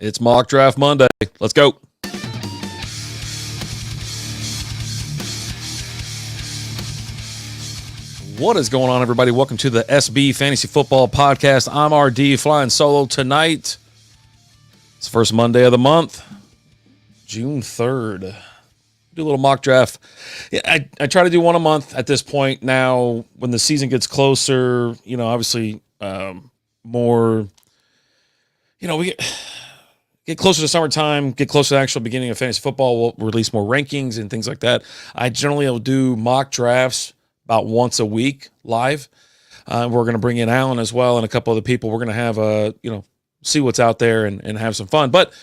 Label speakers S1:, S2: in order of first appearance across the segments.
S1: It's Mock Draft Monday. Let's go. What is going on, everybody? Welcome to the SB Fantasy Football Podcast. I'm RD, flying solo tonight. It's the first Monday of the month, June 3rd. Do a little mock draft. Yeah, I try to do one a month at this point. Now, when the season gets closer, obviously more, we get closer to summertime, get closer to the actual beginning of fantasy football, we'll release more rankings and things like that. I generally will do mock drafts about once a week live. We're going to bring in Alan as well and a couple other people. We're going to have see what's out there and have some fun. But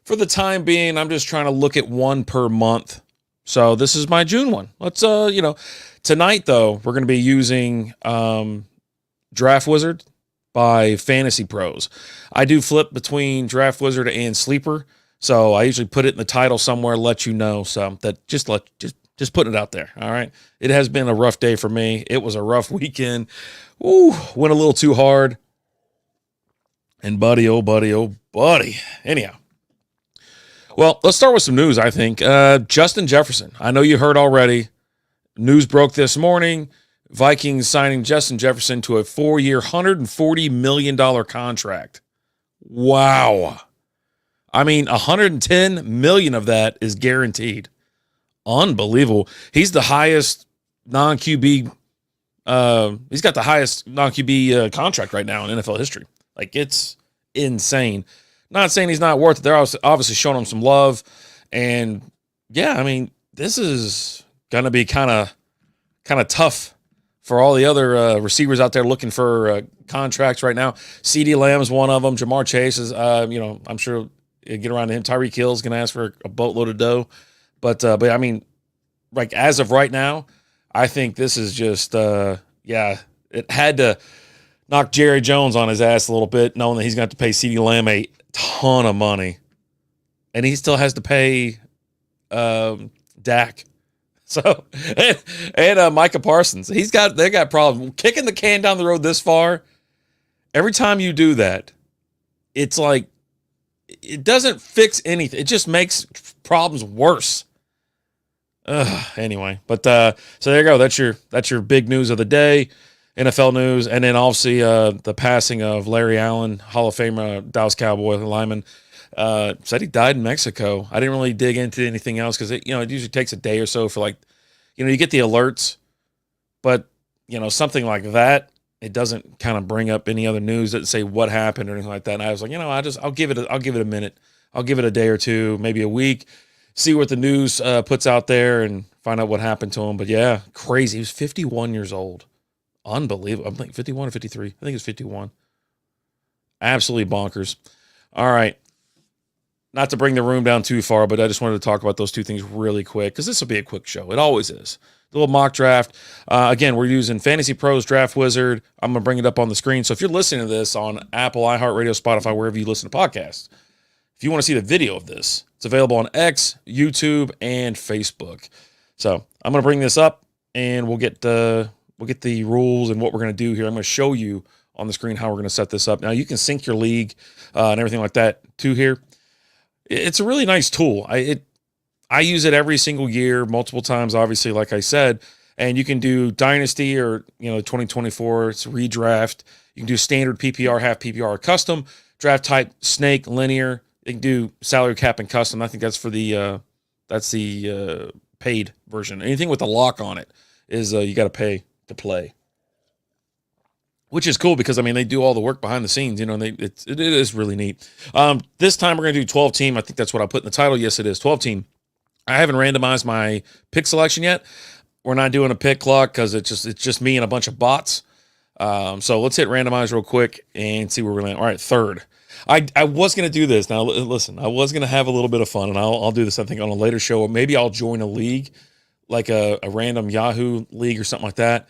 S1: for the time being, I'm just trying to look at one per month. So this is my June one. Let's, tonight though, we're going to be using Draft Wizard by FantasyPros. I do flip between Draft Wizard and Sleeper. So I usually put it in the title somewhere, let you know. So that just putting it out there. All right. It has been a rough day for me. It was a rough weekend. Went a little too hard. And buddy. Anyhow. Well, let's start with some news, I think. Justin Jefferson. I know you heard already. News broke this morning. Vikings signing Justin Jefferson to a 4-year, $140 million contract. Wow. I mean, $110 million of that is guaranteed. Unbelievable. He's the highest non-QB. He's got the highest non-QB contract right now in NFL history. Like, it's insane. Not saying he's not worth it. They're obviously showing him some love. And, yeah, I mean, this is going to be kind of tough for all the other receivers out there looking for contracts right now. CeeDee Lamb's one of them. Jamar Chase is, I'm sure it'll get around to him. Tyreek Hill's going to ask for a boatload of dough. But I mean, like as of right now, I think this is just, it had to knock Jerry Jones on his ass a little bit, knowing that he's going to have to pay CeeDee Lamb a ton of money. And he still has to pay Dak. So, and Micah Parsons, they got problems. Kicking the can down the road this far, every time you do that, it's like, it doesn't fix anything. It just makes problems worse. Anyway, but so there you go. That's your big news of the day, NFL news, and then obviously the passing of Larry Allen, Hall of Famer, Dallas Cowboy lineman. Said he died in Mexico. I didn't really dig into anything else because it usually takes a day or so for you get the alerts, but something like that, it doesn't kind of bring up any other news that say what happened or anything like that. And I was like, I'll give it a minute. I'll give it a day or two, maybe a week, see what the news puts out there and find out what happened to him. But yeah, crazy. He was 51 years old. Unbelievable. I'm like 51 or 53. I think it's 51. Absolutely bonkers. All right. Not to bring the room down too far, but I just wanted to talk about those two things really quick because this will be a quick show. It always is. A little mock draft. Again, we're using FantasyPros Draft Wizard. I'm going to bring it up on the screen. So if you're listening to this on Apple, iHeartRadio, Spotify, wherever you listen to podcasts, if you want to see the video of this, it's available on X, YouTube, and Facebook. So I'm going to bring this up, and we'll get the rules and what we're going to do here. I'm going to show you on the screen how we're going to set this up. Now, you can sync your league and everything like that to here. It's a really nice tool. I use it every single year, multiple times, obviously, like I said. And you can do Dynasty or 2024. It's redraft. You can do standard PPR, half PPR, custom draft type, snake, linear. You can do salary cap and custom. I think that's for the paid version. Anything with a lock on it is you got to pay to play. Which is cool because, they do all the work behind the scenes. It is really neat. This time we're going to do 12-team. I think that's what I put in the title. Yes, it is 12-team. I haven't randomized my pick selection yet. We're not doing a pick clock because it's just me and a bunch of bots. So let's hit randomize real quick and see where we land. All right, third. I was going to do this. Now, listen, I was going to have a little bit of fun, and I'll do this, I think, on a later show. Or maybe I'll join a league, like a random Yahoo league or something like that,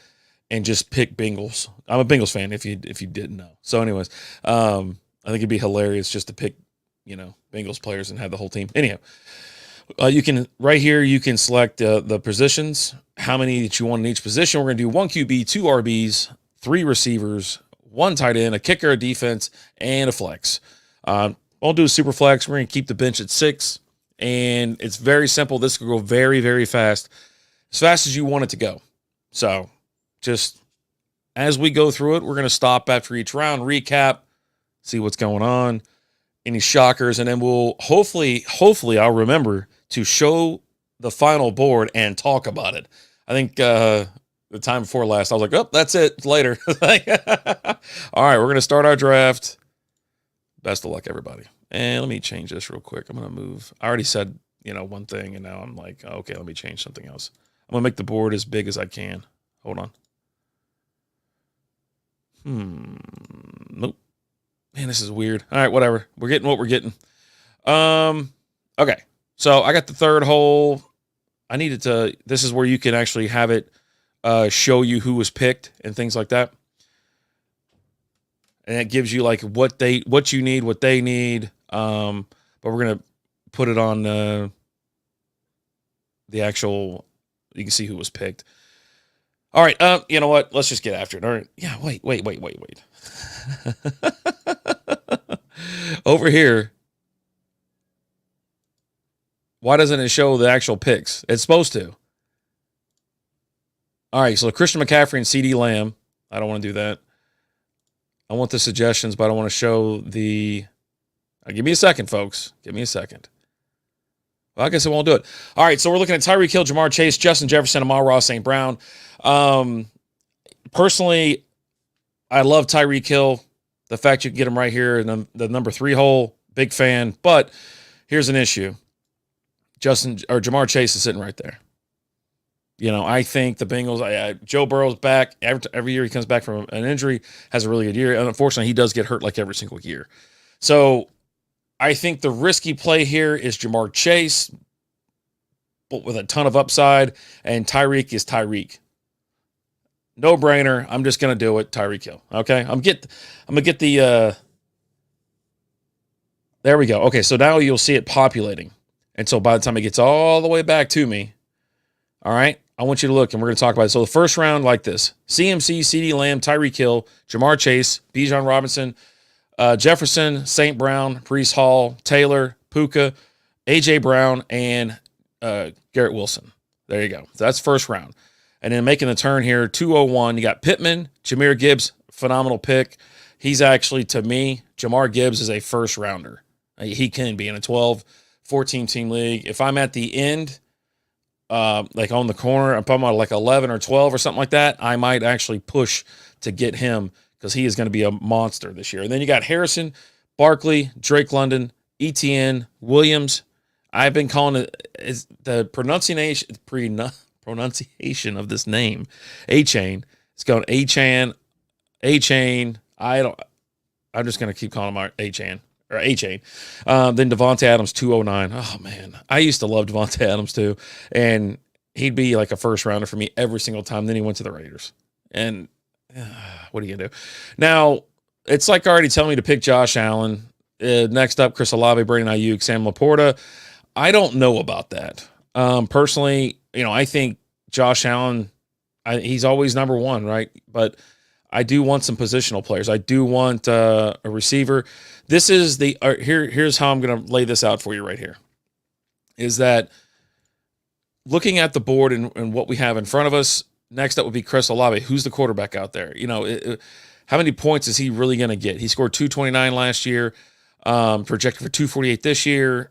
S1: and just pick Bengals. I'm a Bengals fan if you didn't know. So anyways, I think it'd be hilarious just to pick, Bengals players and have the whole team. Anyhow, you can select the positions, how many that you want in each position. We're going to do 1 QB, 2 RBs, 3 receivers, 1 tight end, a kicker, a defense, and a flex. Won't do a super flex. We're going to keep the bench at 6. And it's very simple. This will go very, very fast. As fast as you want it to go. So just as we go through it, we're going to stop after each round, recap, see what's going on, any shockers, and then we'll hopefully I'll remember to show the final board and talk about it. I think the time before last, I was like, oh, that's it. Later. All right, we're going to start our draft. Best of luck, everybody. And let me change this real quick. I'm going to move. I already said, one thing, and now I'm like, okay, let me change something else. I'm going to make the board as big as I can. Hold on. Nope. Man, this is weird. All right, whatever. We're getting what we're getting. Okay. So I got the third hole. I needed to, this is where you can actually have it show you who was picked and things like that. And it gives you like what you need, what they need. But we're going to put it on the actual, you can see who was picked. All right. You know what? Let's just get after it. All right. Yeah. Wait. Over here. Why doesn't it show the actual picks? It's supposed to. All right. So Christian McCaffrey and CD Lamb. I don't want to do that. I want the suggestions, but I don't want to show the. Give me a second, folks. Give me a second. Well, I guess I won't do it. All right, so we're looking at Tyreek Hill, Jamar Chase, Justin Jefferson, Amon-Ra St. Brown. Personally, I love Tyreek Hill. The fact you can get him right here in the number 3 hole, big fan. But here's an issue. Jamar Chase is sitting right there. I think the Bengals, Joe Burrow's back. Every year he comes back from an injury, has a really good year. And unfortunately, he does get hurt like every single year. So I think the risky play here is Jamar Chase, but with a ton of upside, and Tyreek is Tyreek. No brainer. I'm just going to do it. Tyreek Hill. Okay. I'm going to get the, there we go. Okay. So now you'll see it populating. And so by the time it gets all the way back to me, all right, I want you to look and we're going to talk about it. So the first round like this: CMC, CeeDee Lamb, Tyreek Hill, Jamar Chase, Bijan Robinson, Jefferson, St. Brown, Breece Hall, Taylor, Puka, A.J. Brown, and Garrett Wilson. There you go. So that's first round. And then making the turn here, 201, you got Pittman, Jahmyr Gibbs, phenomenal pick. He's actually, to me, Jahmyr Gibbs is a first rounder. He can be in a 12, 14-team league. If I'm at the end, like on the corner, I'm talking about like 11 or 12 or something like that, I might actually push to get him because he is going to be a monster this year. And then you got Harrison, Barkley, Drake London, Etienne, Williams. I've been calling it the pronunciation of this name, A-Chain. It's going A-Chain. I'm just going to keep calling him A-Chain or A-Chain. Then Devontae Adams, 209. Oh, man. I used to love Devontae Adams, too. And he'd be like a first rounder for me every single time. Then he went to the Raiders. And what are you going to do? Now, it's like already telling me to pick Josh Allen. Next up, Chris Olave, Brandon Ayuk, Sam Laporta. I don't know about that. Personally, I think Josh Allen, he's always number 1, right? But I do want some positional players. I do want a receiver. This is here's how I'm going to lay this out for you right here. Is that looking at the board and what we have in front of us, next up would be Chris Olave. Who's the quarterback out there? How many points is he really going to get? He scored 229 last year, projected for 248 this year.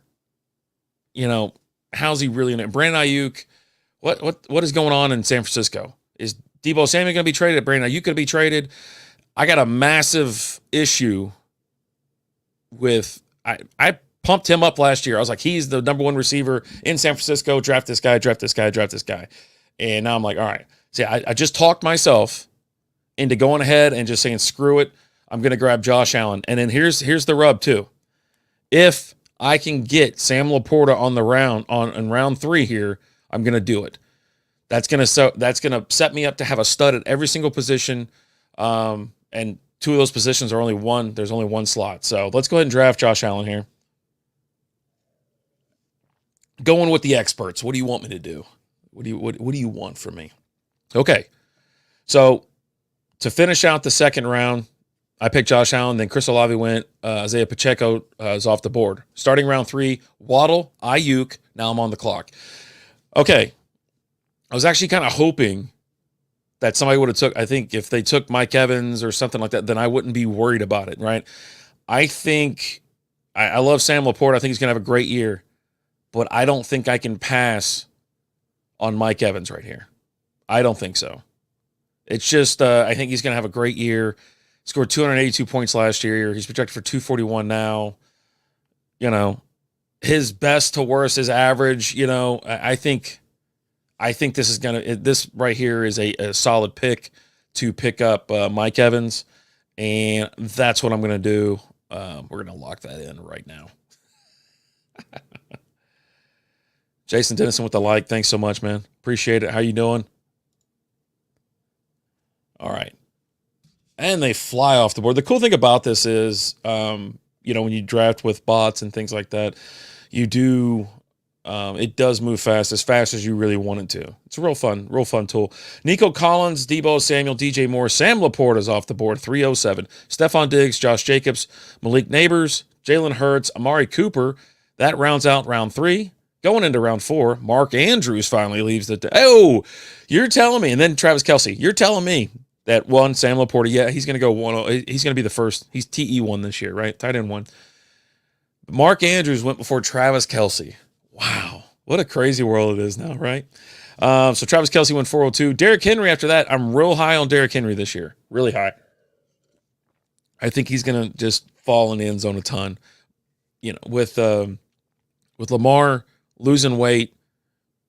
S1: How's he really in it? Brandon Ayuk, what is going on in San Francisco? Is Deebo Samuel going to be traded? Brandon Ayuk going to be traded? I got a massive issue with I pumped him up last year. I was like, he's the number 1 receiver in San Francisco. Draft this guy, draft this guy, draft this guy. And now I'm like, all right. See, I just talked myself into going ahead and just saying, screw it. I'm going to grab Josh Allen. And then here's the rub too. If I can get Sam Laporta on round 3 here, I'm going to do it. That's going to set me up to have a stud at every single position. And 2 of those positions are only one. There's only 1 slot. So let's go ahead and draft Josh Allen here. Going with the experts. What do you want me to do? What do you want from me? Okay. So to finish out the second round, I picked Josh Allen. Then Chris Olave went. Isaiah Pacheco is off the board. Starting round 3, Waddle, Ayuk. Now I'm on the clock. Okay. I was actually kind of hoping that somebody would have took, I think if they took Mike Evans or something like that, then I wouldn't be worried about it, right? I think, I love Sam Laporte. I think he's going to have a great year, but I don't think I can pass on Mike Evans right here. I don't think so. It's just, I think he's going to have a great year. Scored 282 points last year. He's projected for 241 now. You know, his best to worst, his average, you know, I think this is this right here is a solid pick to pick up Mike Evans, and that's what I'm going to do. We're going to lock that in right now. Jason Dennison with the like. Thanks so much, man. Appreciate it. How you doing? All right. And they fly off the board. The cool thing about this is, you know, when you draft with bots and things like that, you do, it does move fast as you really want it to. It's a real fun tool. Nico Collins, Debo Samuel, DJ Moore, Sam Laporta is off the board, 307. Stephon Diggs, Josh Jacobs, Malik Neighbors, Jalen Hurts, Amari Cooper. That rounds out round 3. Going into round 4, Mark Andrews finally leaves the. Oh, you're telling me, and then Travis Kelce, you're telling me that one, Sam Laporta, yeah, he's going to go 1. He's going to be the first. He's TE1 this year, right? Tight end 1. Mark Andrews went before Travis Kelce. Wow. What a crazy world it is now, right? So Travis Kelce went 402. Derrick Henry after that. I'm real high on Derrick Henry this year. Really high. I think he's going to just fall in the end zone a ton. You know, with Lamar losing weight,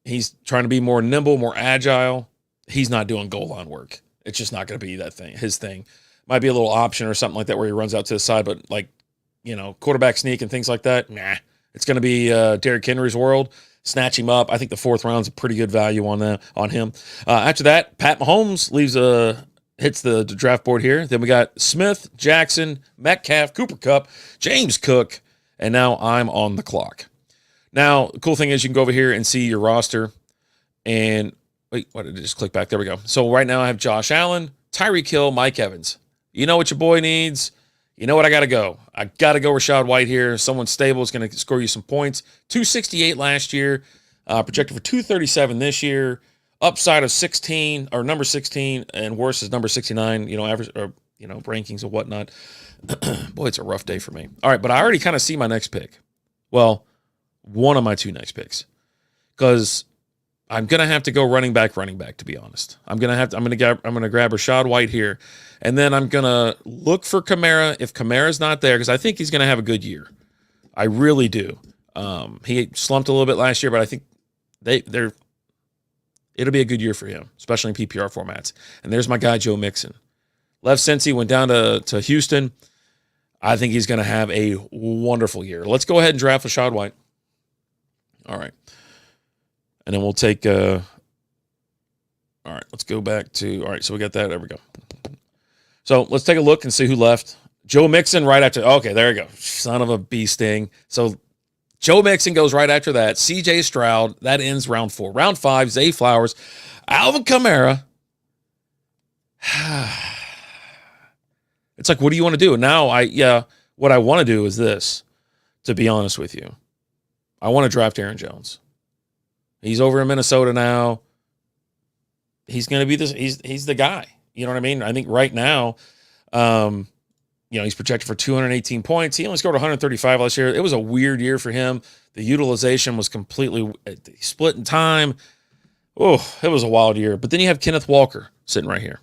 S1: he's trying to be more nimble, more agile. He's not doing goal line work. It's just not going to be that thing. His thing might be a little option or something like that where he runs out to the side, but like, you know, quarterback sneak and things like that. Nah, it's going to be Derrick Henry's world. Snatch him up. I think the 4th round is a pretty good value on him. After that, Pat Mahomes hits the draft board here. Then we got Smith, Jackson, Metcalf, Cooper Kupp, James Cook, and now I'm on the clock. Now, the cool thing is you can go over here and see your roster. And wait, what did it just click back? There we go. So right now I have Josh Allen, Tyreek Hill, Mike Evans. You know what your boy needs. You know what I got to go. I got to go Rachaad White here. Someone stable is going to score you some points. 268 last year, projected for 237 this year. Upside of 16 or number 16, and worse is number 69. You know, average or you know rankings and whatnot. Boy, it's a rough day for me. All right, but I already kind of see my next pick. Well, one of my 2 next picks, because I'm gonna have to go running back. To be honest, I'm gonna grab Rachaad White here, and then I'm gonna look for Kamara. If Kamara's not there, because I think he's gonna have a good year, I really do. He slumped a little bit last year, but I think it'll be a good year for him, especially in PPR formats. And there's my guy Joe Mixon. Left Cincy, went down to Houston. I think he's gonna have a wonderful year. Let's go ahead and draft Rachaad White. All right. And then we'll take, all right, let's go back to, all right, so we got that. There we go. So let's take a look and see who left. Joe Mixon right after, okay, there we go. Son of a bee sting. So Joe Mixon goes right after that. CJ Stroud, that ends round 4. Round 5, Zay Flowers, Alvin Kamara. It's like, what do you want to do? Now, what I want to do is this, to be honest with you. I want to draft Aaron Jones. He's over in Minnesota now. He's going to be this. He's the guy. You know what I mean? I think right now, you know, he's projected for 218 points. He only scored 135 last year. It was a weird year for him. The utilization was completely split in time. Oh, it was a wild year. But then you have Kenneth Walker sitting right here.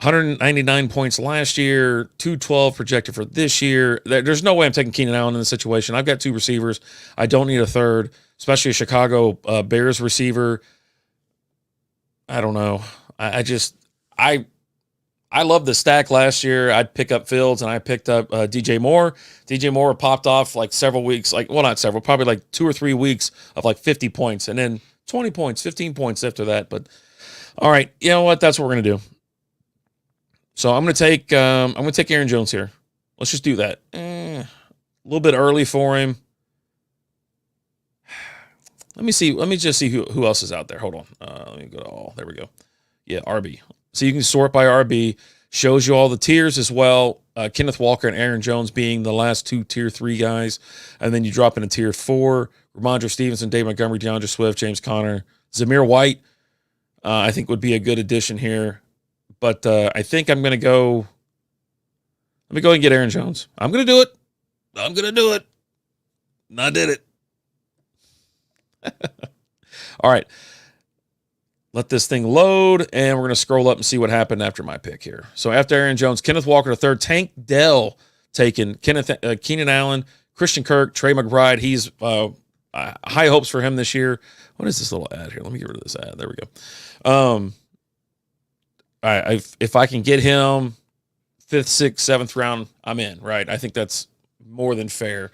S1: 199 points last year, 212 projected for this year. There's no way I'm taking Keenan Allen in this situation. I've got 2 receivers. I don't need a third, especially a Chicago Bears receiver. I don't know. I love the stack last year. I'd pick up Fields, and I picked up DJ Moore. DJ Moore popped off like several weeks, not several, probably like 2 or 3 weeks of like 50 points, and then 20 points, 15 points after that. But all right, you know what? That's what we're gonna do. So I'm gonna take Aaron Jones here. Let's just do that. A little bit early for him. Let me see. Let me just see who else is out there. Hold on. Let me go to all. There we go. Yeah, RB. So you can sort by RB. Shows you all the tiers as well. Kenneth Walker and Aaron Jones being the last two tier 3 guys. And then you drop in a tier 4. Ramondre Stevenson, Dave Montgomery, DeAndre Swift, James Conner, Zamir White, I think would be a good addition here. But I think I'm going to go. Let me go and get Aaron Jones. I'm going to do it. And I did it. All right. Let this thing load, and we're going to scroll up and see what happened after my pick here. So after Aaron Jones, Kenneth Walker the 3rd, Tank Dell taken, Keenan Allen, Christian Kirk, Trey McBride. He's high hopes for him this year. What is this little ad here? Let me get rid of this ad. There we go. If I can get him 5th, 6th, 7th round, I'm in, right? I think that's more than fair.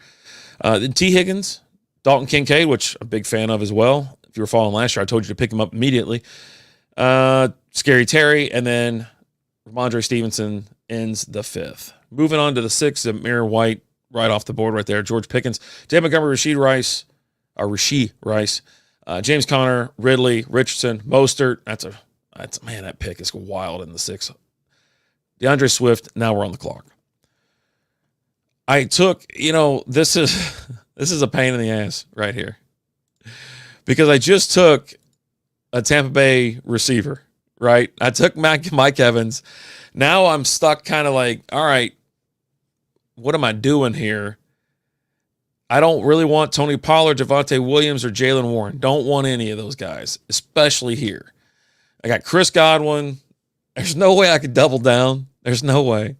S1: Then T. Higgins, Dalton Kincaid, which I'm a big fan of as well. If you were following last year, I told you to pick him up immediately. Scary Terry, and then Ramondre Stevenson ends the 5th. Moving on to the 6th, Zamir White right off the board right there. George Pickens, Dave Montgomery, Rasheed Rice, James Conner, Ridley, Richardson, Mostert. That's man, that pick is wild in the 6th. DeAndre Swift. Now we're on the clock. I took, this is a pain in the ass right here. Because I just took a Tampa Bay receiver, right? I took Mike Evans. Now I'm stuck kind of like, all right, what am I doing here? I don't really want Tony Pollard, Javonte Williams, or Jalen Warren. Don't want any of those guys, especially here. I got Chris Godwin. There's no way I could double down. There's no way.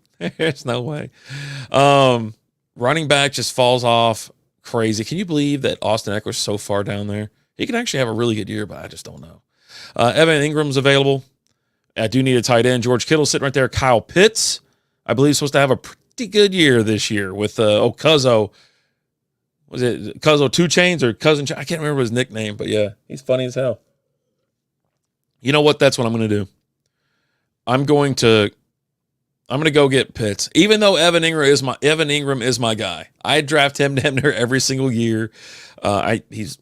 S1: Running back just falls off crazy. Can you believe that Austin Eckler's so far down there? He can actually have a really good year, but I just don't know. Evan Ingram's available. I do need a tight end. George Kittle sitting right there. Kyle Pitts, I believe, is supposed to have a pretty good year this year with Cuzzo. Was it Cuzzo 2 Chains or Cousin? I can't remember his nickname, but yeah, he's funny as hell. You know what? That's what I'm going to do. I'm going to go get Pitts, even though Evan Ingram is my guy. I draft him damn near every single year. He's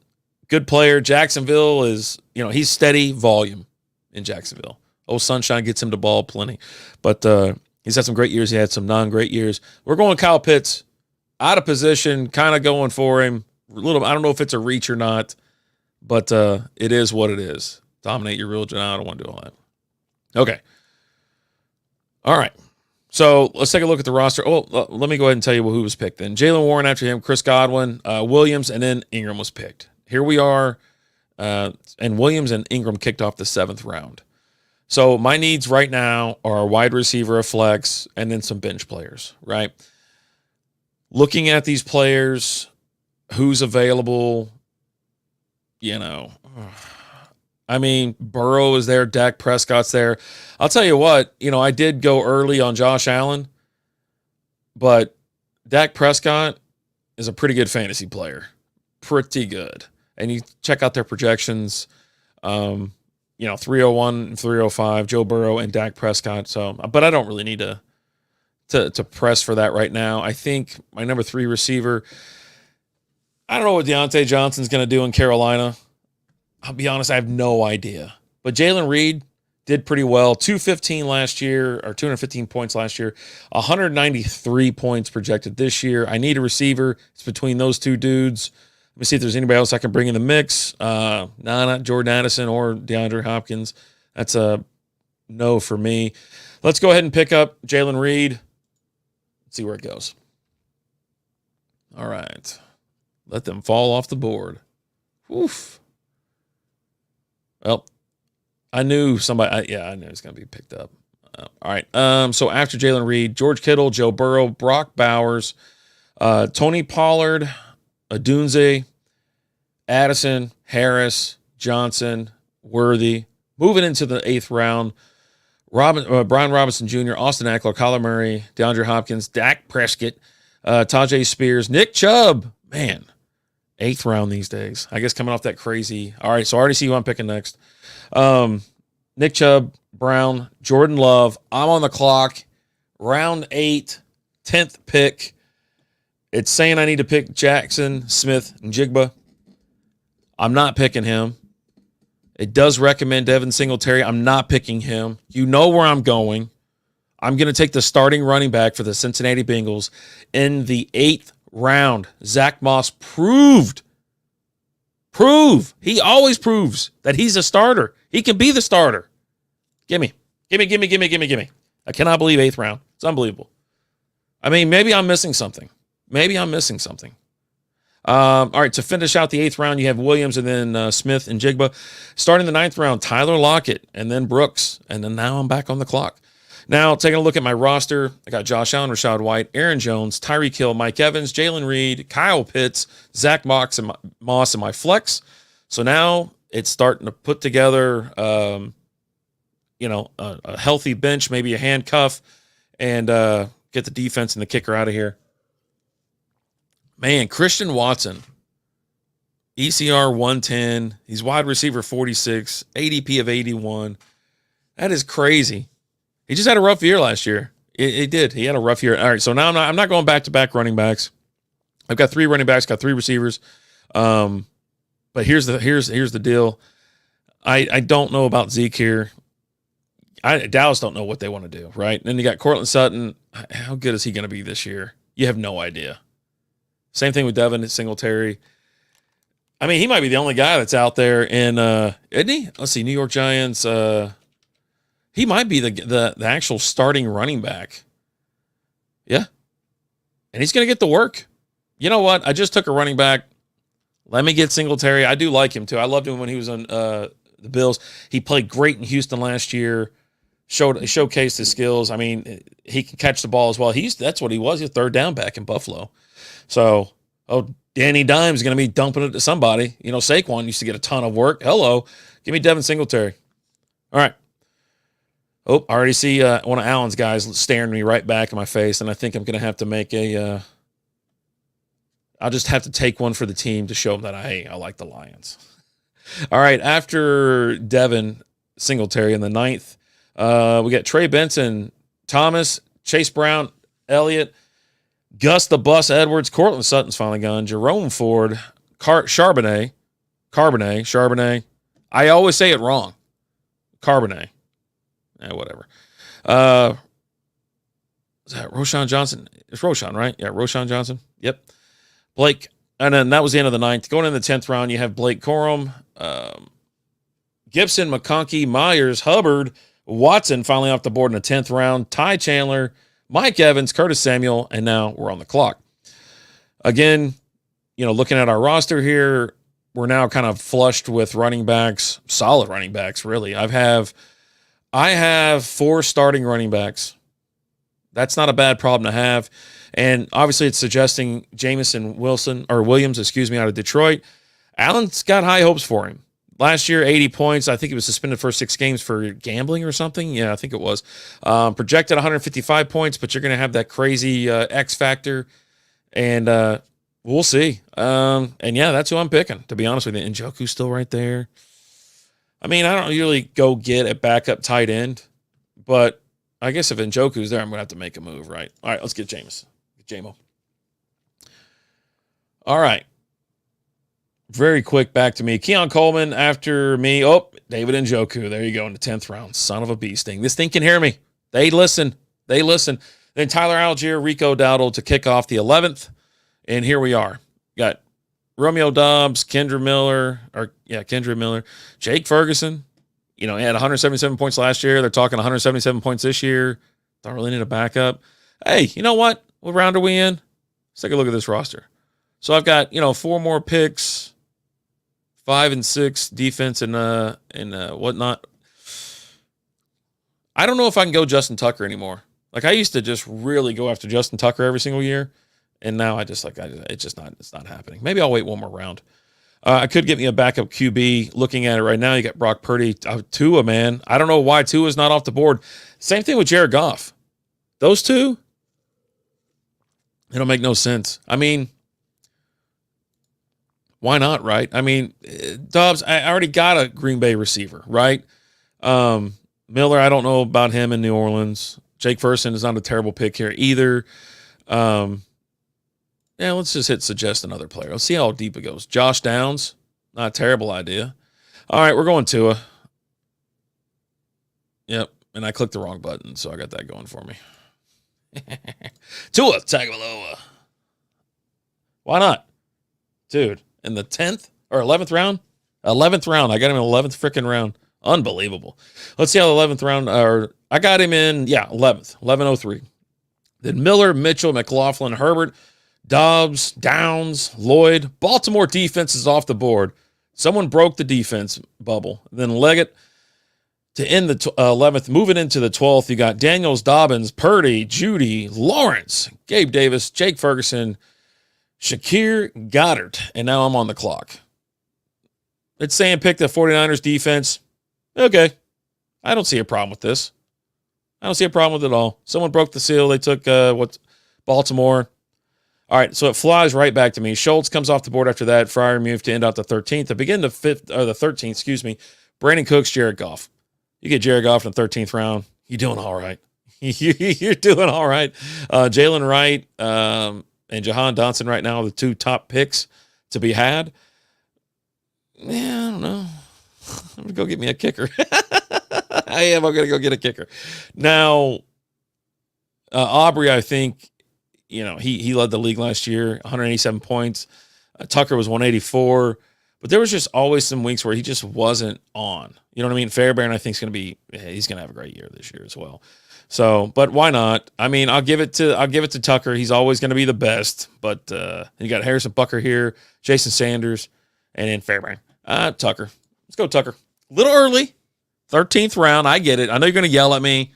S1: good player. Jacksonville is, he's steady volume in Jacksonville. Sunshine gets him the ball plenty. But he's had some great years. He had some non-great years. We're going Kyle Pitts out of position, kind of going for him. I don't know if it's a reach or not, but it is what it is. Dominate your religion. I don't want to do all that. Okay. All right. So let's take a look at the roster. Let me go ahead and tell you who was picked then. Jalen Warren after him, Chris Godwin, Williams, and then Ingram was picked. Here we are, and Williams and Ingram kicked off the 7th round. So my needs right now are a wide receiver, a flex, and then some bench players, right? Looking at these players, who's available, Burrow is there, Dak Prescott's there. I'll tell you what, I did go early on Josh Allen, but Dak Prescott is a pretty good fantasy player. Pretty good. And you check out their projections, 301 and 305, Joe Burrow and Dak Prescott. So, but I don't really need to press for that right now. I think my number 3 receiver, I don't know what Deontay Johnson's going to do in Carolina. I'll be honest, I have no idea. But Jalen Reed did pretty well. 215 last year, or 215 points last year. 193 points projected this year. I need a receiver. It's between those two dudes. Let me see if there's anybody else I can bring in the mix. Not Jordan Addison or DeAndre Hopkins. That's a no for me. Let's go ahead and pick up Jalen Reed. Let's see where it goes. All right. Let them fall off the board. Oof. Well, I knew somebody. I knew it was going to be picked up. All right. So after Jalen Reed, George Kittle, Joe Burrow, Brock Bowers, Tony Pollard, Adunze, Addison, Harris, Johnson, Worthy. Moving into the 8th round, Brian Robinson Jr., Austin Eckler, Kyler Murray, DeAndre Hopkins, Dak Prescott, Tajay Spears, Nick Chubb. Man, 8th round these days. I guess coming off that crazy. All right, so I already see who I'm picking next. Nick Chubb, Brown, Jordan Love. I'm on the clock. Round 8, 10th pick. It's saying I need to pick Jackson, Smith, and Jigba. I'm not picking him. It does recommend Devin Singletary. I'm not picking him. You know where I'm going. I'm going to take the starting running back for the Cincinnati Bengals in the 8th round. Zach Moss he always proves that he's a starter. He can be the starter. Gimme. I cannot believe 8th round. It's unbelievable. I mean, maybe I'm missing something. All right, to finish out the 8th round, you have Williams and then Smith and Jigba. Starting the 9th round, Tyler Lockett and then Brooks. And then now I'm back on the clock. Now, taking a look at my roster, I got Josh Allen, Rashad White, Aaron Jones, Tyreek Hill, Mike Evans, Jalen Reed, Kyle Pitts, Zach Moss, and my flex. So now it's starting to put together, a healthy bench, maybe a handcuff, and get the defense and the kicker out of here. Man, Christian Watson, ECR 110. He's wide receiver 46, ADP of 81. That is crazy. He just had a rough year last year. He did. He had a rough year. All right, so now I'm not going back-to-back running backs. I've got 3 running backs, got 3 receivers. But here's the deal. I don't know about Zeke here. Dallas don't know what they want to do, right? And then you got Cortland Sutton. How good is he going to be this year? You have no idea. Same thing with Devin Singletary. I mean, he might be the only guy that's out there in, isn't he? Let's see, New York Giants. He might be the actual starting running back. Yeah. And he's going to get the work. You know what? I just took a running back. Let me get Singletary. I do like him, too. I loved him when he was on the Bills. He played great in Houston last year. Showcased his skills. I mean, he can catch the ball as well. That's what he was. He's a third down back in Buffalo. So, Danny Dimes is going to be dumping it to somebody. You know, Saquon used to get a ton of work. Hello. Give me Devin Singletary. All right. Oh, I already see one of Allen's guys staring me right back in my face, and I think I'm going to have to make I'll just have to take one for the team to show them that I like the Lions. All right, after Devin Singletary in the 9th, we got Trey Benson, Thomas, Chase Brown, Elliott, Gus the Bus Edwards, Cortland Sutton's finally gone, Jerome Ford, Charbonnet. I always say it wrong. Charbonnet. Whatever. Is that Roshan Johnson? It's Roshan, right? Yeah, Roshan Johnson. Yep. Blake. And then that was the end of the 9th. Going in the 10th round, you have Blake Corum, Gibson, McConkey, Myers, Hubbard, Watson finally off the board in the 10th round, Ty Chandler, Mike Evans, Curtis Samuel, and now we're on the clock. Again, looking at our roster here, we're now kind of flushed with running backs, solid running backs, really. I have 4 starting running backs. That's not a bad problem to have. And obviously it's suggesting Williams, out of Detroit. Allen's got high hopes for him. Last year, 80 points. I think he was suspended for 6 games for gambling or something. Yeah, I think it was. Projected 155 points, but you're going to have that crazy X factor. And we'll see. And yeah, that's who I'm picking, to be honest with you. Njoku's still right there. I mean, I don't usually go get a backup tight end, but I guess if Njoku's there, I'm going to have to make a move, right? All right, let's get Jamo. All right. Very quick back to me. Keon Coleman after me. Oh, David Njoku. There you go in the 10th round. Son of a bee sting. This thing can hear me. They listen. Then Tyler Algier, Rico Dowdle to kick off the 11th. And here we are. Got Romeo Doubs, Kendra Miller, Jake Ferguson. He had 177 points last year. They're talking 177 points this year. Don't really need a backup. Hey, you know what? What round are we in? Let's take a look at this roster. So I've got, 4 more picks, 5 and 6 defense and whatnot. I don't know if I can go Justin Tucker anymore. Like I used to just really go after Justin Tucker every single year. And now it's not happening. Maybe I'll wait one more round. I could get me a backup QB. Looking at it right now, you got Brock Purdy, Tua, man. I don't know why Tua is not off the board. Same thing with Jared Goff. Those two, it don't make no sense. I mean, why not, right? I mean, Dobbs, I already got a Green Bay receiver, right? Miller, I don't know about him in New Orleans. Jake Ferguson is not a terrible pick here either. Yeah, let's just hit suggest another player. Let's see how deep it goes. Josh Downs, not a terrible idea. All right, we're going Tua. Yep. And I clicked the wrong button, so I got that going for me. Tua Tagovailoa. Why not? Dude, in the 10th or 11th round? 11th round. I got him in the 11th freaking round. Unbelievable. Let's see how the 11th round, I got him in, 11th, 1103. Then Miller, Mitchell, McLaughlin, Herbert, Dobbs, Downs, Lloyd. Baltimore defense is off the board. Someone broke the defense bubble. Then Leggett to end the 11th. Moving into the 12th, you got Daniels, Dobbins, Purdy, Judy, Lawrence, Gabe Davis, Jake Ferguson, Shakir Goddard. And now I'm on the clock. It's saying pick the 49ers defense. Okay. I don't see a problem with this. I don't see a problem with it at all. Someone broke the seal. They took Baltimore. All right, so it flies right back to me. Schultz comes off the board after that. Fryer moved to end out the 13th. To begin the 13th, excuse me. Brandon Cooks, Jared Goff. You get Jared Goff in the 13th round. You're doing all right. You're doing all right. Jalen Wright and Jahan Dotson right now are the two top picks to be had. Yeah, I don't know. I'm going to go get me a kicker. I'm going to go get a kicker. Now, Aubrey, I think, he led the league last year, 187 points. Tucker was 184. But there was just always some weeks where he just wasn't on. You know what I mean? Fairbairn, I think, he's going to have a great year this year as well. So, but why not? I mean, I'll give it to Tucker. He's always going to be the best. But you got Harrison Bucker here, Jason Sanders, and then Fairbairn. Tucker. Let's go, Tucker. A little early. 13th round. I get it. I know you're going to yell at me.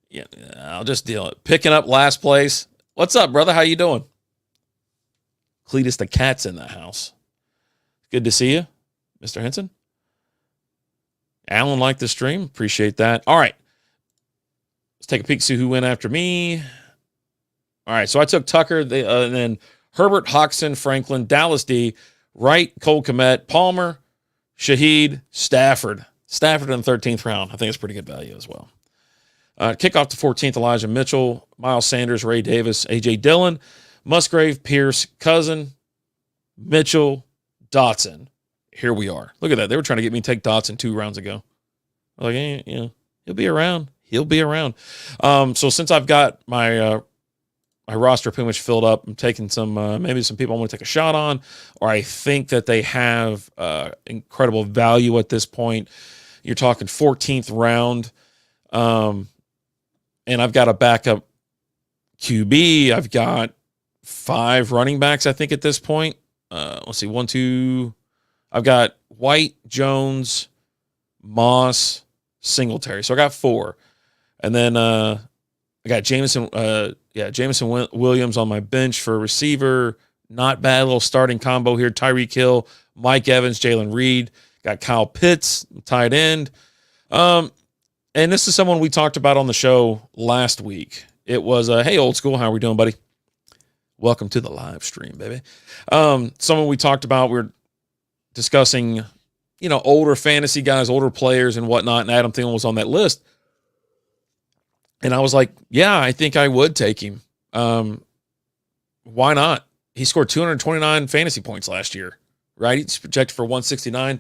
S1: Yeah, I'll just deal it. Picking up last place. What's up, brother? How you doing? Cletus the cat's in the house. Good to see you, Mr. Henson. Alan liked the stream. Appreciate that. All right. Let's take a peek, see who went after me. All right, so I took Tucker, and then Herbert, Hoxton, Franklin, Dallas D, Wright, Cole Kmet, Palmer, Shaheed, Stafford. Stafford in the 13th round. I think it's pretty good value as well. Kickoff to 14th, Elijah Mitchell, Miles Sanders, Ray Davis, A.J. Dillon, Musgrave, Pierce, Cousin, Mitchell, Dotson. Here we are. Look at that. They were trying to get me to take Dotson 2 rounds ago. I'm like, he'll be around. He'll be around. So since I've got my my roster pretty much filled up, I'm taking some maybe some people I want to take a shot on, or I think that they have incredible value at this point. You're talking 14th round. And I've got a backup QB. I've got 5 running backs, I think, at this point. Let's see, 1, 2. I've got White, Jones, Moss, Singletary. So I got 4. And then I got Jameson Williams on my bench for a receiver. Not bad, little starting combo here. Tyreek Hill, Mike Evans, Jalen Reed. Got Kyle Pitts, tight end. And this is someone we talked about on the show last week. It was, hey, old school, how are we doing, buddy? Welcome to the live stream, baby. Someone we talked about, we were discussing, older fantasy guys, older players and whatnot, and Adam Thielen was on that list. And I was like, yeah, I think I would take him. Why not? He scored 229 fantasy points last year, right? He's projected for 169.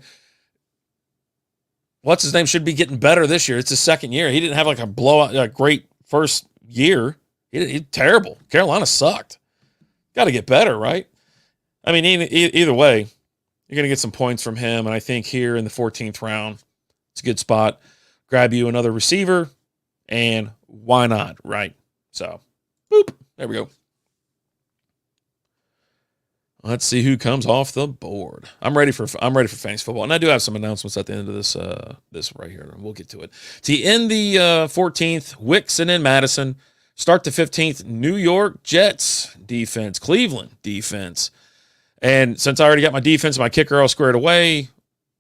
S1: What's his name should be getting better this year. It's his second year. He didn't have like a blowout, a great first year. He's terrible. Carolina sucked. Got to get better, right? I mean, either way, you're going to get some points from him. And I think here in the 14th round, it's a good spot. Grab you another receiver, and why not, right? So, boop, there we go. Let's see who comes off the board. I'm ready for fantasy football, and I do have some announcements at the end of this right here. We'll get to it. To end the 14th, Wicks and then Madison. Start the 15th, New York Jets defense, Cleveland defense. And since I already got my defense, my kicker all squared away,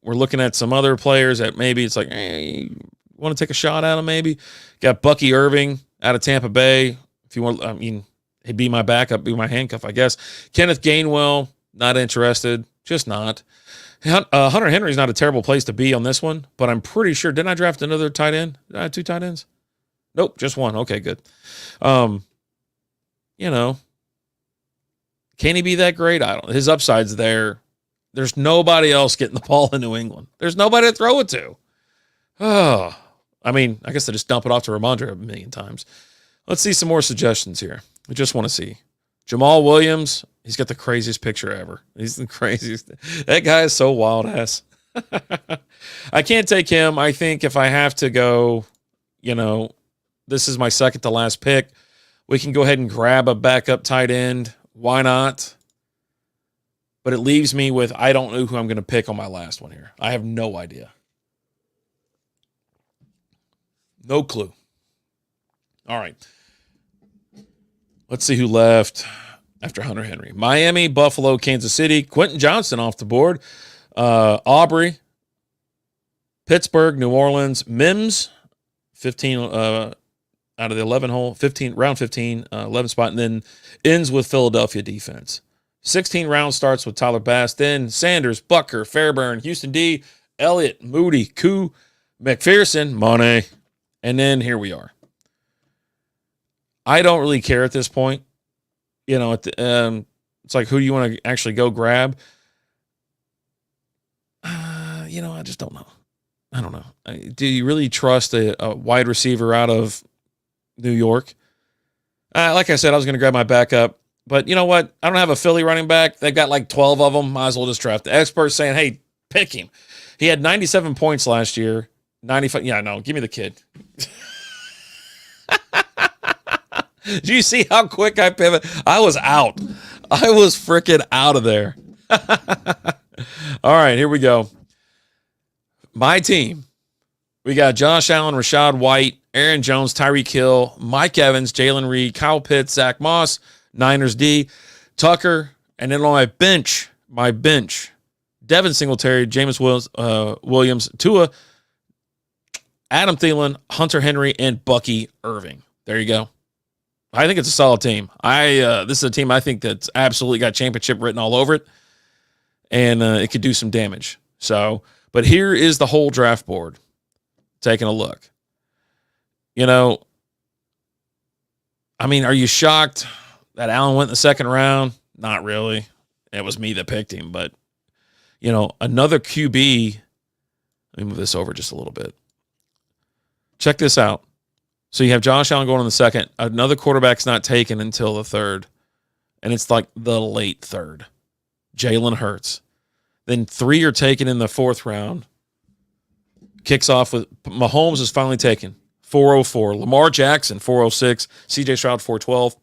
S1: we're looking at some other players that maybe it's like, hey, you want to take a shot at him maybe? Got Bucky Irving out of Tampa Bay. If you want, he'd be my backup, be my handcuff, I guess. Kenneth Gainwell, not interested, just not. Hunter Henry's not a terrible place to be on this one, but I'm pretty sure, didn't I draft another tight end? Did I have 2 tight ends? Nope, just 1. Okay, good. Can he be that great? I don't. His upside's there. There's nobody else getting the ball in New England. There's nobody to throw it to. Oh, I mean, I guess they just dump it off to Ramondre a million times. Let's see some more suggestions here. We just want to see. Jamal Williams, he's got the craziest picture ever. He's the craziest. That guy is so wild ass. I can't take him. I think if I have to go, this is my second to last pick. We can go ahead and grab a backup tight end. Why not? But it leaves me with, I don't know who I'm going to pick on my last one here. I have no idea. No clue. All right. Let's see who left after Hunter Henry. Miami, Buffalo, Kansas City. Quentin Johnston off the board. Aubrey, Pittsburgh, New Orleans. Mims, 15 out of the 11 hole, 15 round 15, 11 spot, and then ends with Philadelphia defense. 16 round starts with Tyler Bass. Then Sanders, Bucker, Fairburn, Houston D, Elliott, Moody, Koo, McPherson, Monet, and then here we are. I don't really care at this point. It's like, who do you want to actually go grab? I just don't know. I don't know. Do you really trust a wide receiver out of New York? Like I said, I was going to grab my backup. But you know what? I don't have a Philly running back. They've got like 12 of them. Might as well just draft. The experts saying, hey, pick him. He had 97 points last year. 95. Yeah, no, give me the kid. Do you see how quick I pivot? I was out. I was freaking out of there. All right, here we go. My team. We got Josh Allen, Rashad White, Aaron Jones, Tyreek Hill, Mike Evans, Jalen Reed, Kyle Pitts, Zach Moss, Niners D, Tucker, and then on my bench, Devin Singletary, Jameis Williams, Tua, Adam Thielen, Hunter Henry, and Bucky Irving. There you go. I think it's a solid team. This is a team I think that's absolutely got championship written all over it, and it could do some damage. So, but here is the whole draft board. Taking a look. Are you shocked that Allen went in the second round? Not really. It was me that picked him, but another QB. Let me move this over just a little bit. Check this out. So you have Josh Allen going in the second. Another quarterback's not taken until the third. And it's like the late third. Jalen Hurts. Then 3 are taken in the fourth round. Kicks off with Mahomes is finally taken. 404. Lamar Jackson, 406. CJ Stroud, 412.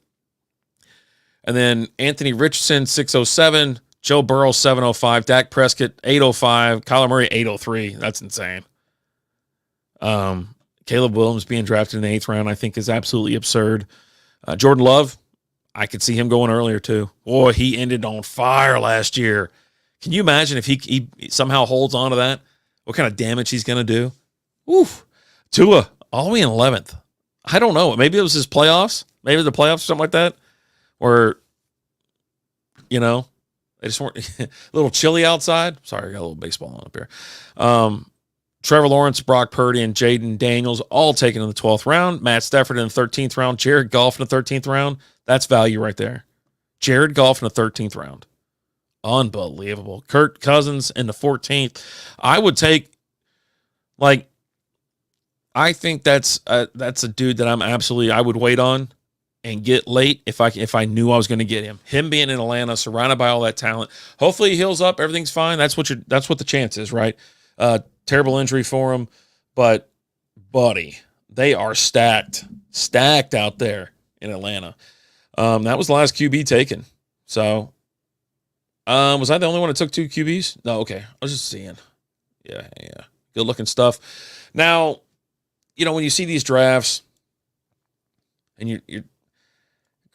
S1: And then Anthony Richardson, 607. Joe Burrow, 705. Dak Prescott, 805. Kyler Murray, 803. That's insane. Caleb Williams being drafted in the 8th round, I think, is absolutely absurd. Jordan Love, I could see him going earlier, too. Boy, he ended on fire last year. Can you imagine if he somehow holds on to that? What kind of damage he's going to do? Oof. Tua, all the way in 11th. I don't know. Maybe it was his playoffs. Maybe the playoffs or something like that. Or, they just weren't a little chilly outside. Sorry, I got a little baseball on up here. Trevor Lawrence, Brock Purdy, and Jaden Daniels all taken in the 12th round. Matt Stafford in the 13th round. Jared Goff in the 13th round. That's value right there. Jared Goff in the 13th round. Unbelievable. Kirk Cousins in the 14th. I would take, I think that's a dude that I would wait on and get late if I knew I was going to get him. Him being in Atlanta, surrounded by all that talent. Hopefully he heals up. Everything's fine. That's what the chance is, right? Terrible injury for him, but buddy, they are stacked out there in Atlanta. That was the last QB taken. So, was I the only one that took 2 QBs? No, okay. I was just seeing. Yeah. Good looking stuff. Now, when you see these drafts and you're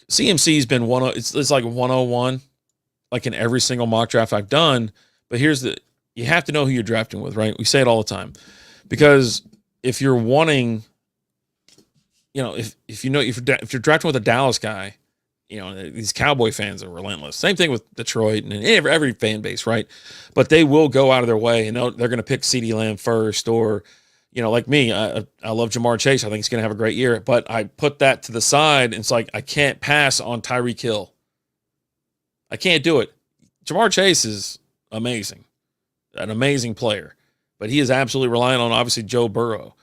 S1: CMC's been it's like 101, like in every single mock draft I've done. But you have to know who you're drafting with, right? We say it all the time. Because if you're wanting, if you're drafting with a Dallas guy, these Cowboy fans are relentless. Same thing with Detroit and every fan base, right? But they will go out of their way and they're going to pick CeeDee Lamb first, or like me, I love Jamar Chase. I think he's going to have a great year. But I put that to the side, and it's like I can't pass on Tyreek Hill. I can't do it. Jamar Chase is amazing. An amazing player, but he is absolutely reliant on, obviously, Joe Burrow.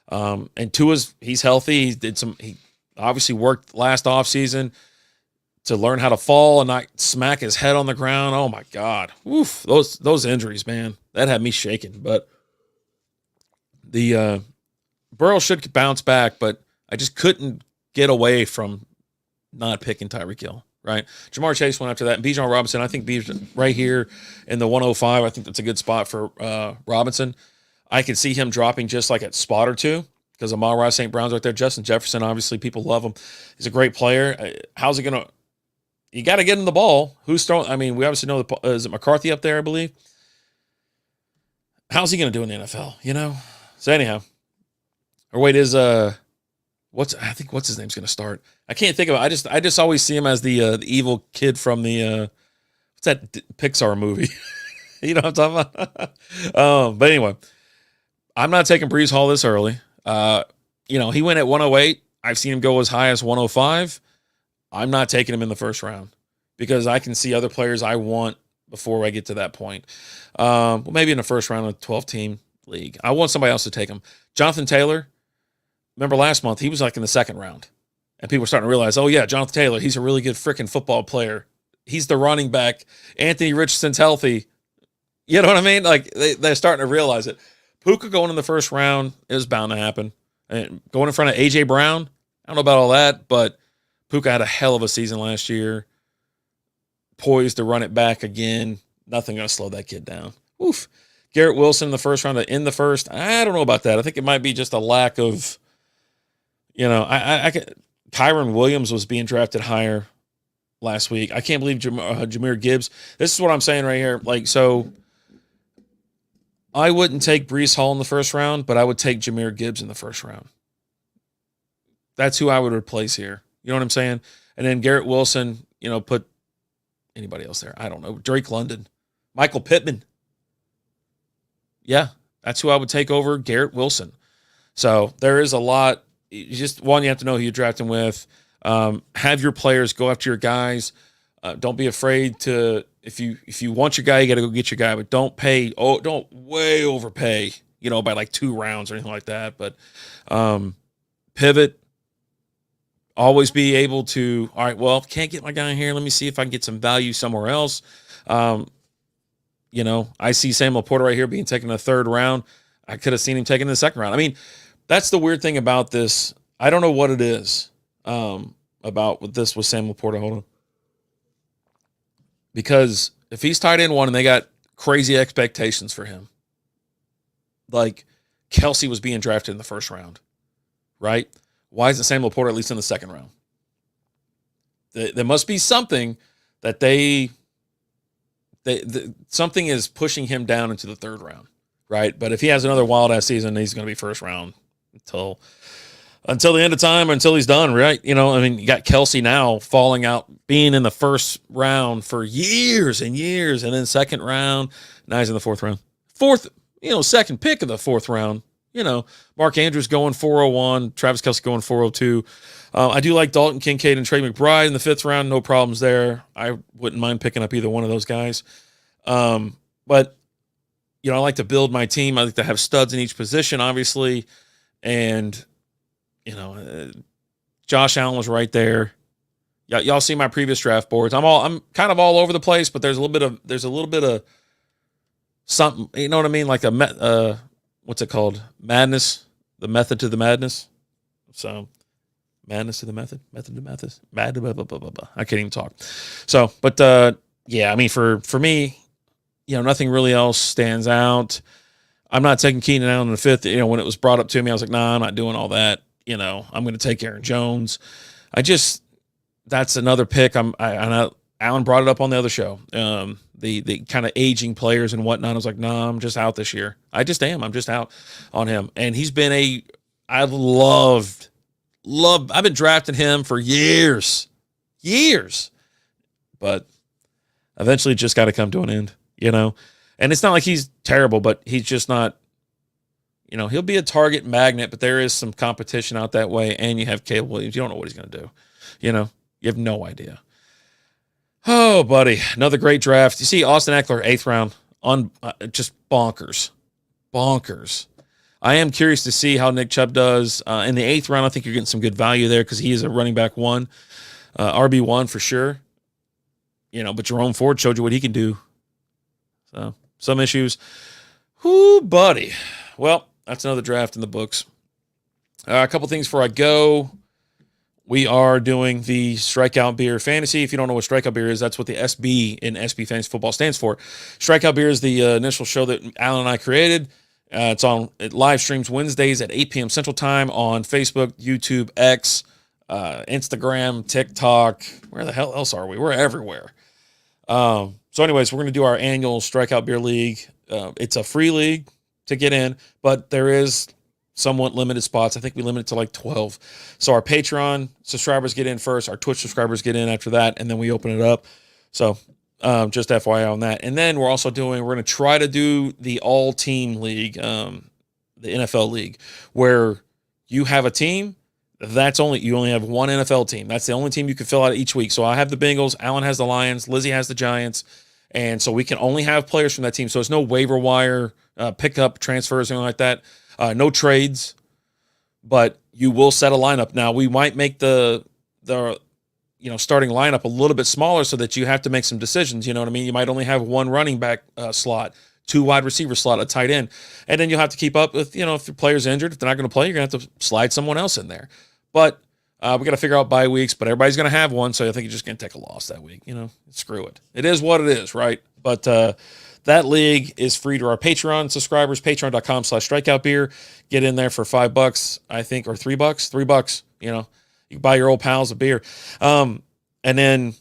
S1: And he's healthy. He obviously worked last offseason to learn how to fall and not smack his head on the ground. Oh my God. Oof. Those injuries, man. That had me shaking. But the Burrow should bounce back, but I just couldn't get away from not picking Tyreek Hill, right? Jamar Chase went after that. And Bijan Robinson, I think Bijan right here in the 105, I think that's a good spot for Robinson. I could see him dropping just like at spot or two because Amon-Ra St. Brown's right there. Justin Jefferson, obviously, people love him. He's a great player. How's he going to – you got to get him the ball. Who's throwing – I mean, we obviously know – is it McCarthy up there, I believe? How's he going to do in the NFL, you know? So anyhow. Or wait, what's his name's going to start? I can't think of it. I just always see him as the evil kid from the what's that Pixar movie? You know what I'm talking about? But anyway, I'm not taking Breece Hall this early. He went at 108. I've seen him go as high as 105. I'm not taking him in the first round because I can see other players I want before I get to that point. Well, maybe in the first round of a 12-team league. I want somebody else to take him. Jonathan Taylor, remember last month, he was like in the second round. And people were starting to realize, oh, yeah, Jonathan Taylor, he's a really good freaking football player. He's the running back. Anthony Richardson's healthy. You know what I mean? Like, they're starting to realize it. Puka going in the first round, it was bound to happen. And going in front of A.J. Brown, I don't know about all that, but Puka had a hell of a season last year. Poised to run it back again. Nothing going to slow that kid down. Oof. Garrett Wilson in the first round to end the first. I don't know about that. I think it might be just a lack of, Kyron Williams was being drafted higher last week. I can't believe Jahmyr Gibbs. This is what I'm saying right here. So I wouldn't take Breece Hall in the first round, but I would take Jahmyr Gibbs in the first round. That's who I would replace here. You know what I'm saying? And then Garrett Wilson, put anybody else there. I don't know. Drake London, Michael Pittman. Yeah, that's who I would take over Garrett Wilson. So there is a lot. You have to know who you're drafting with. Have your players go after your guys. Don't be afraid to, if you want your guy, you got to go get your guy, but don't way overpay, by like 2 rounds or anything like that. But pivot, always be able to, all right, well, can't get my guy in here. Let me see if I can get some value somewhere else. I see Samuel Porter right here being taken in the 3rd round. I could have seen him taken in the 2nd round. I mean, that's the weird thing about this. I don't know what it is about with this with Samuel Porter. Hold on. Because if he's tight end 1 and they got crazy expectations for him, like Kelsey was being drafted in the 1st round, right? Why isn't Samuel Porter at least in the 2nd round? There must be something that something is pushing him down into the 3rd round, right? But if he has another wild-ass season, he's going to be 1st round until the end of time, until he's done, right? You got Kelsey now falling out, being in the 1st round for years and years, and then 2nd round. Now he's in the 4th round. 2nd pick of the 4th round. Mark Andrews going 401, Travis Kelce going 402. I do like Dalton Kincaid and Trey McBride in the 5th round. No problems there. I wouldn't mind picking up either one of those guys. But I like to build my team. I like to have studs in each position, obviously. And, Josh Allen was right there. Y'all see my previous draft boards. I'm kind of all over the place, but there's a little bit of something, you know what I mean? Like what's it called? Madness, the method to the madness. So madness to the method to madness, blah, blah, blah, blah, blah. I can't even talk. So, but I mean, for me, nothing really else stands out. I'm not taking Keenan Allen in the 5th. When it was brought up to me, I was like, nah, I'm not doing all that. I'm going to take Aaron Jones. That's another pick. I know Alan brought it up on the other show. The kind of aging players and whatnot. I was like, nah, I'm just out this year. I just am. I'm just out on him. And he's been I've been drafting him for years. But eventually it just got to come to an end, And it's not like he's terrible, but he's just not, he'll be a target magnet, but there is some competition out that way. And you have Caleb Williams. You don't know what he's going to do. You have no idea. Oh, buddy. Another great draft. You see Austin Eckler, 8th round, on just bonkers. I am curious to see how Nick Chubb does. In the 8th round, I think you're getting some good value there because he is a running back 1, RB1 for sure. But Jerome Ford showed you what he can do. So, some issues. Whoo, buddy. Well, that's another draft in the books. A couple things before I go. We are doing the Strikeout Beer Fantasy. If you don't know what Strikeout Beer is, that's what the SB in SB Fantasy Football stands for. Strikeout Beer is the initial show that Alan and I created. It live streams Wednesdays at 8 p.m. Central Time on Facebook, YouTube, X, Instagram, TikTok. Where the hell else are we? We're everywhere. So anyways, we're going to do our annual Strikeout Beer League. It's a free league to get in, but there is somewhat limited spots. I think we limit it to like 12. So our Patreon subscribers get in first. Our Twitch subscribers get in after that, and then we open it up. So just FYI on that. And then we're going to try to do the all-team league, the NFL league, where you have a team. You only have one NFL team. That's the only team you can fill out each week. So I have the Bengals, Alan has the Lions, Lizzie has the Giants, and so we can only have players from that team. So it's no waiver wire pickup transfers or anything like that. No trades, but you will set a lineup. Now we might make the starting lineup a little bit smaller so that you have to make some decisions. You know what I mean? You might only have one running back slot, 2 wide receiver slot, a tight end, and then you'll have to keep up with if the player's injured, if they're not going to play, you're going to have to slide someone else in there. But we got to figure out bye weeks. But everybody's going to have one, so I think you're just going to take a loss that week. Screw it. It is what it is, right? But that league is free to our Patreon subscribers, patreon.com/strikeoutbeer. Get in there for $5, I think, or $3. $3, you can buy your old pals a beer. And then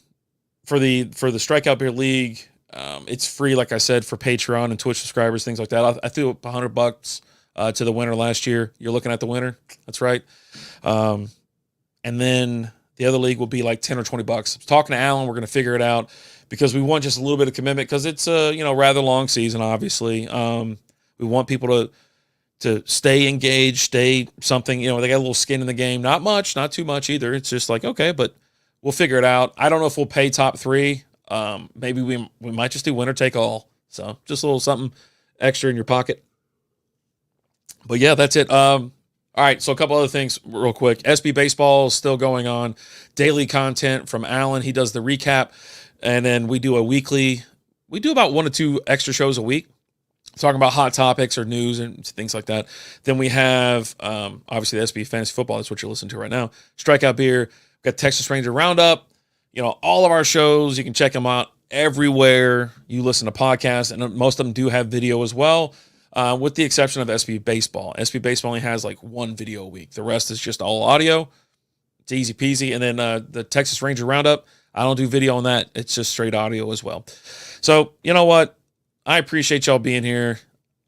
S1: for the Strikeout Beer League, it's free, like I said, for Patreon and Twitch subscribers, things like that. I threw up $100 to the winner last year. You're looking at the winner. That's right. And then the other league will be like $10 or $20. I was talking to Alan. We're going to figure it out because we want just a little bit of commitment because it's a rather long season, obviously. We want people to stay engaged, stay something. They got a little skin in the game. Not much, not too much either. It's just like, okay, but we'll figure it out. I don't know if we'll pay top 3. Maybe we might just do winner take all. So just a little something extra in your pocket. But yeah, that's it. All right, so a couple other things real quick. SB Baseball is still going on. Daily content from Alan. He does the recap. And then we do about 1 to 2 extra shows a week, talking about hot topics or news and things like that. Then we have, obviously, the SB Fantasy Football. That's what you're listening to right now. Strikeout Beer. We've got Texas Ranger Roundup. All of our shows, you can check them out everywhere you listen to podcasts. And most of them do have video as well. With the exception of SB Baseball. SB Baseball only has like 1 video a week. The rest is just all audio. It's easy peasy. And then the Texas Ranger Roundup, I don't do video on that. It's just straight audio as well. So, you know what? I appreciate y'all being here.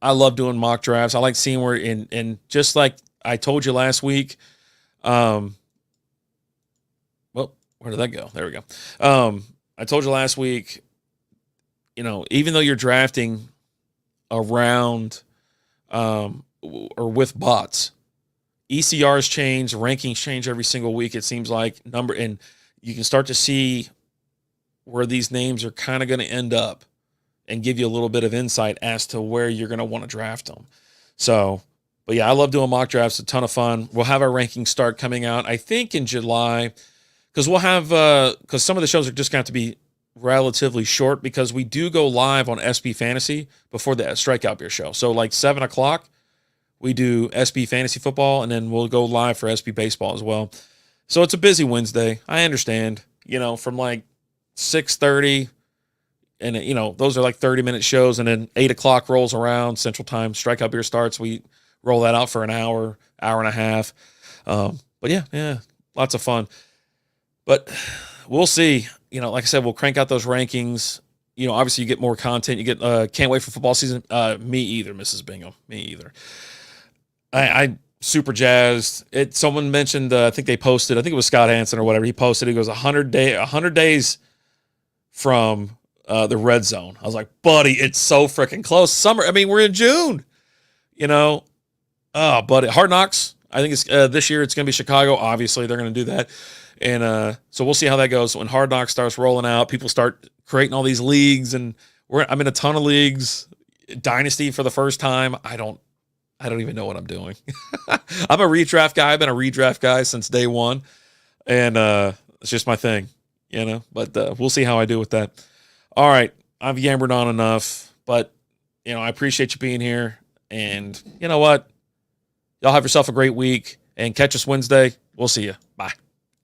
S1: I love doing mock drafts. I like seeing where, and just like I told you last week, well, where did that go? There we go. I told you last week, even though you're drafting around or with bots, ECRs change, rankings change every single week. It seems like and you can start to see where these names are kind of going to end up and give you a little bit of insight as to where you're going to want to draft them. So, but yeah, I love doing mock drafts. A ton of fun. We'll have our rankings start coming out, I think, in July, because we'll have because some of the shows are just going to have to be relatively short because we do go live on SB Fantasy before the Strikeout Beer show. So like 7 o'clock, we do SB Fantasy Football, and then we'll go live for SB Baseball as well. So it's a busy Wednesday. I understand, from like 6:30, and those are like 30-minute shows, and then 8 o'clock rolls around Central Time. Strikeout Beer starts. We roll that out for an hour and a half. But yeah, lots of fun. But we'll see. Like I said, we'll crank out those rankings. Obviously you get more content. You get can't wait for football season. Me either, Mrs. Bingham. Me either. I super jazzed. Someone mentioned, I think they posted, I think it was Scott Hansen or whatever. He posted, he goes 100 days from the red zone. I was like, buddy, it's so freaking close. Summer. I mean, we're in June, Oh, buddy. Hard Knocks. I think it's this year it's going to be Chicago. Obviously they're going to do that. And so we'll see how that goes. When Hard Knocks starts rolling out, people start creating all these leagues, and I'm in a ton of leagues. Dynasty for the first time. I don't I don't even know what I'm doing. I'm a redraft guy. I've been a redraft guy since day one. And it's just my thing, But we'll see how I do with that. All right. I've yammered on enough. But, I appreciate you being here. And you know what? Y'all have yourself a great week. And catch us Wednesday. We'll see you. Bye.